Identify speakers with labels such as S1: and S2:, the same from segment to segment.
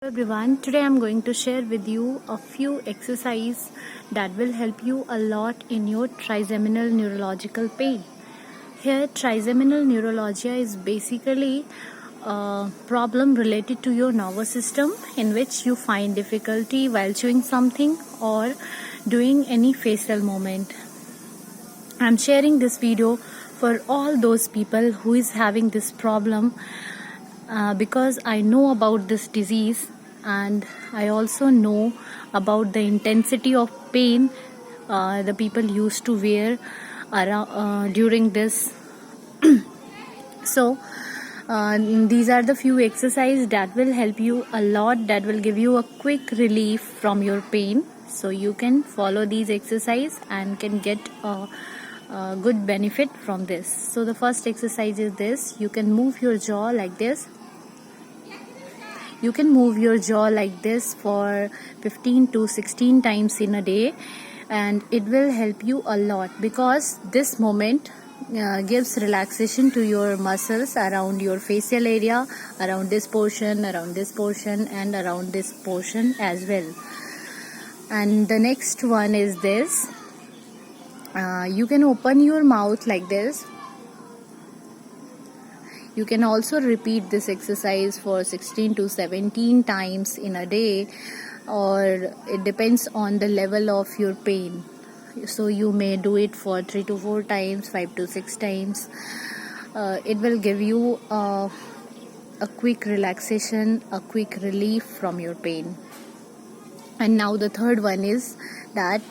S1: Everyone, today I'm going to share with you a few exercises that will help you a lot in your trigeminal neurological pain. Here, trigeminal neuralgia is basically a problem related to your nervous system in which you find difficulty while chewing something or doing any facial movement. I'm sharing this video for all those people who is having this problem because I know about this disease and I also know about the intensity of pain the people used to wear around, during this. So these are the few exercises that will help you a lot, that will give you a quick relief from your pain. So you can follow these exercises and can get a good benefit from this. So the first exercise is this. You can move your jaw like this. You can move your jaw like this for 15 to 16 times in a day, and it will help you a lot because this movement gives relaxation to your muscles around your facial area, around this portion, and around this portion as well. And the next one is this. You can open your mouth like this. You can also repeat this exercise for 16 to 17 times in a day, or it depends on the level of your pain. So you may do it for 3 to 4 times, 5 to 6 times. It will give you a quick relaxation, a quick relief from your pain. And now the third one is that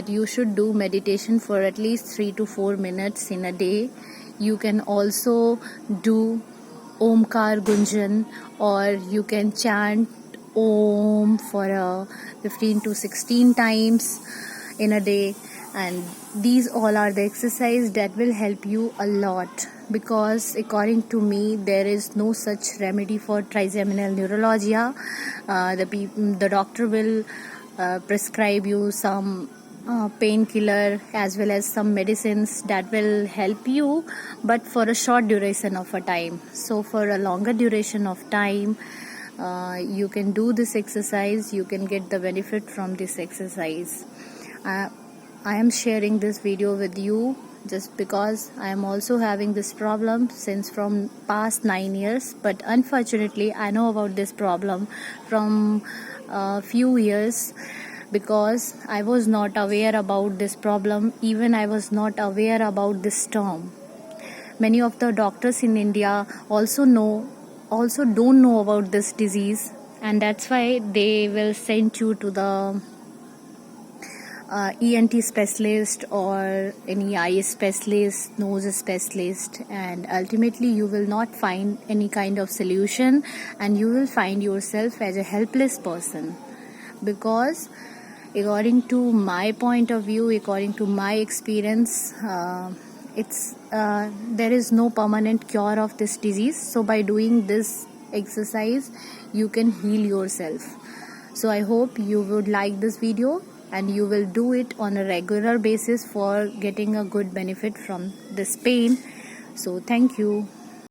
S1: you should do meditation for at least 3 to 4 minutes in a day. You can also do Omkar Gunjan, or you can chant Om for 15 to 16 times in a day. And these all are the exercises that will help you a lot, because according to me there is no such remedy for trigeminal neuralgia. The doctor will prescribe you some painkiller as well as some medicines that will help you, but for a short duration of a time. So for a longer duration of time, you can do this exercise. You can get the benefit from this exercise. I am sharing this video with you just because I am also having this problem since from past 9 years, but unfortunately I know about this problem from a few years, because I was not aware about this problem. Even I was not aware about this term. Many of the doctors in India also don't know about this disease, and that's why they will send you to the ENT specialist or any eye specialist, nose specialist, and ultimately you will not find any kind of solution, and you will find yourself as a helpless person. Because according to my point of view, according to my experience, there is no permanent cure of this disease. So by doing this exercise, you can heal yourself. So I hope you would like this video and you will do it on a regular basis for getting a good benefit from this pain. So thank you.